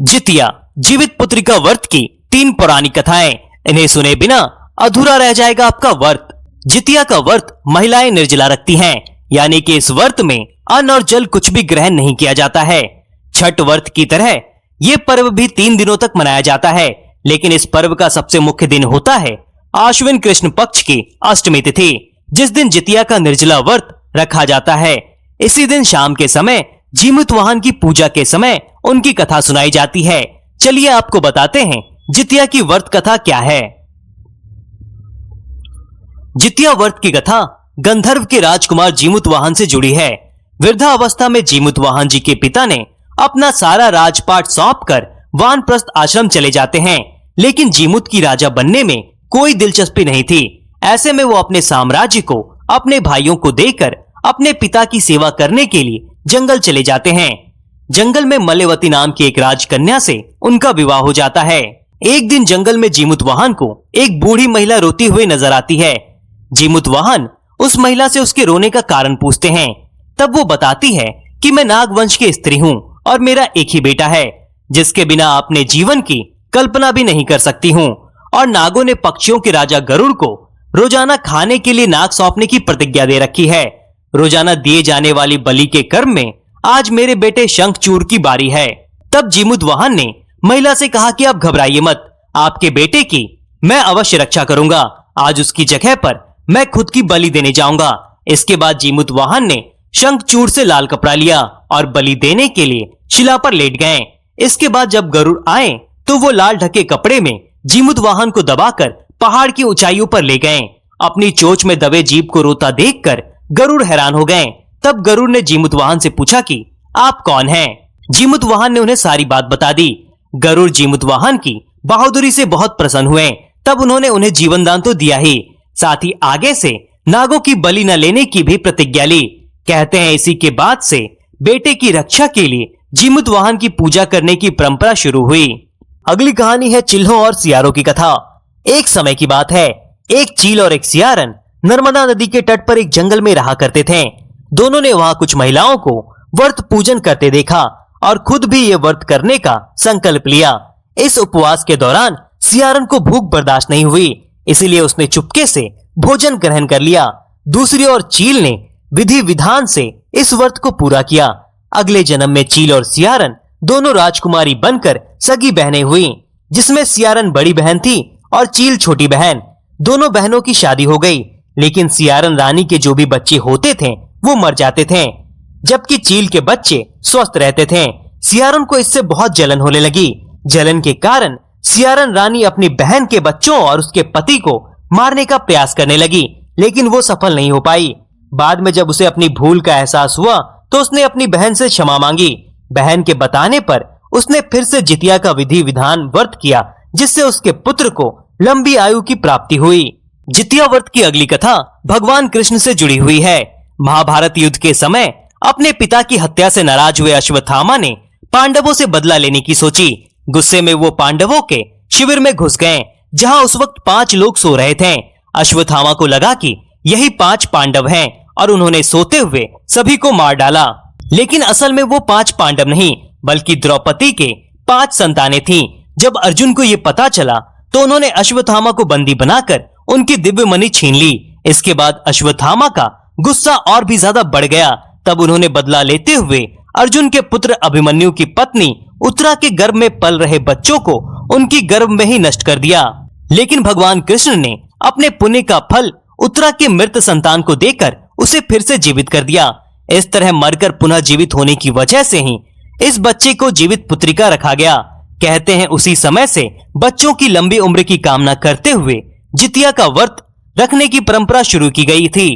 जितिया जीवित पुत्री का व्रत की 3 पौराणिक कथाएं। इन्हें सुने बिना अधूरा रह जाएगा आपका व्रत। जितिया का व्रत महिलाएं निर्जला रखती हैं, यानी कि इस व्रत में अन्न और जल कुछ भी ग्रहण नहीं किया जाता है। छठ व्रत की तरह ये पर्व भी 3 दिनों तक मनाया जाता है, लेकिन इस पर्व का सबसे मुख्य दिन होता है आश्विन कृष्ण पक्ष की अष्टमी तिथि, जिस दिन जितिया का निर्जला व्रत रखा जाता है। इसी दिन शाम के समय जीमूत वाहन की पूजा के समय उनकी कथा सुनाई जाती है। चलिए आपको बताते हैं जितिया की व्रत कथा क्या है। जितिया व्रत की कथा गंधर्व के राजकुमार जीमूत वाहन से जुड़ी है। वृद्धावस्था में जीमूत वाहन जी के पिता ने अपना सारा राजपाट सौंपकर वानप्रस्थ आश्रम चले जाते हैं, लेकिन जीमूत की राजा बनने में कोई दिलचस्पी नहीं थी। ऐसे में वो अपने साम्राज्य को अपने भाइयों को देकर अपने पिता की सेवा करने के लिए जंगल चले जाते हैं। जंगल में मलेवती नाम की एक राजकन्या से उनका विवाह हो जाता है। एक दिन जंगल में जीमूत वाहन को एक बूढ़ी महिला रोती हुई नजर आती है। जीमूत वाहन उस महिला से उसके रोने का कारण पूछते हैं। तब वो बताती है कि मैं नागवंश की स्त्री हूँ और मेरा एक ही बेटा है, जिसके बिना अपने जीवन की कल्पना भी नहीं कर सकती हूँ। और नागों ने पक्षियों के राजा गरुड़ को रोजाना खाने के लिए नाग सौंपने की प्रतिज्ञा दे रखी है। रोजाना दिए जाने वाली बलि के कर्म में आज मेरे बेटे शंखचूड़ की बारी है। तब जीमूत वाहन ने महिला से कहा कि आप घबराइए मत, आपके बेटे की मैं अवश्य रक्षा करूंगा। आज उसकी जगह पर मैं खुद की बलि देने जाऊंगा। इसके बाद जीमूत वाहन ने शंखचूड़ से लाल कपड़ा लिया और बलि देने के लिए शिला पर लेट गए। इसके बाद जब गरुड़ आए तो वो लाल ढके कपड़े में जीमूत वाहन को दबाकर पहाड़ की ऊंचाइयों पर ले गए। अपनी चोंच में दबे जीभ को रोता देखकर गरुड़ हैरान हो गए। तब गरुड़ ने जीमूत वाहन से पूछा कि आप कौन हैं? जीमूत वाहन ने उन्हें सारी बात बता दी। गरुड़ जीमूत वाहन की बहादुरी से बहुत प्रसन्न हुए। तब उन्होंने उन्हें जीवन दान तो दिया ही, साथ ही आगे से नागों की बलि न लेने की भी प्रतिज्ञा ली। कहते हैं इसी के बाद से बेटे की रक्षा के लिए जीमूत वाहन की पूजा करने की परंपरा शुरू हुई। अगली कहानी है चिल्हों और सियारों की कथा। एक समय की बात है, एक चील और एक सियारन नर्मदा नदी के तट पर एक जंगल में रहा करते थे। दोनों ने वहां कुछ महिलाओं को व्रत पूजन करते देखा और खुद भी ये व्रत करने का संकल्प लिया। इस उपवास के दौरान सियारन को भूख बर्दाश्त नहीं हुई, इसीलिए उसने चुपके से भोजन ग्रहण कर लिया। दूसरी ओर चील ने विधि विधान से इस व्रत को पूरा किया। अगले जन्म में चील और सियारन दोनों राजकुमारी बनकर सगी बहनें हुई, जिसमें सियारन बड़ी बहन थी और चील छोटी बहन। दोनों बहनों की शादी हो गई, लेकिन सियारन रानी के जो भी बच्चे होते थे वो मर जाते थे, जबकि चील के बच्चे स्वस्थ रहते थे। सियारन को इससे बहुत जलन होने लगी। जलन के कारण सियारन रानी अपनी बहन के बच्चों और उसके पति को मारने का प्रयास करने लगी, लेकिन वो सफल नहीं हो पाई। बाद में जब उसे अपनी भूल का एहसास हुआ तो उसने अपनी बहन से क्षमा मांगी। बहन के बताने पर उसने फिर से जितिया का विधि विधान व्रत किया, जिससे उसके पुत्र को लंबी आयु की प्राप्ति हुई। जितिया व्रत की अगली कथा भगवान कृष्ण से जुड़ी हुई है। महाभारत युद्ध के समय अपने पिता की हत्या से नाराज हुए अश्वत्थामा ने पांडवों से बदला लेने की सोची। गुस्से में वो पांडवों के शिविर में घुस गए, जहां उस वक्त 5 लोग सो रहे थे। अश्वत्थामा को लगा कि यही 5 पांडव हैं और उन्होंने सोते हुए सभी को मार डाला। लेकिन असल में वो 5 पांडव नहीं, बल्कि द्रौपदी के 5 संतानें थीं। जब अर्जुन को ये पता चला तो उन्होंने अश्वत्थामा को बंदी बनाकर उनकी दिव्य मणि छीन ली। इसके बाद अश्वत्थामा का गुस्सा और भी ज्यादा बढ़ गया। तब उन्होंने बदला लेते हुए अर्जुन के पुत्र अभिमन्यु की पत्नी उत्तरा के गर्भ में पल रहे बच्चों को उनकी गर्भ में ही नष्ट कर दिया। लेकिन भगवान कृष्ण ने अपने पुण्य का फल उत्तरा के मृत संतान को देकर उसे फिर से जीवित कर दिया। इस तरह मरकर पुनः जीवित होने की वजह से ही इस बच्चे को जीवित पुत्रिका रखा गया। कहते हैं उसी समय से बच्चों की लंबी उम्र की कामना करते हुए जितिया का व्रत रखने की परंपरा शुरू की गई थी।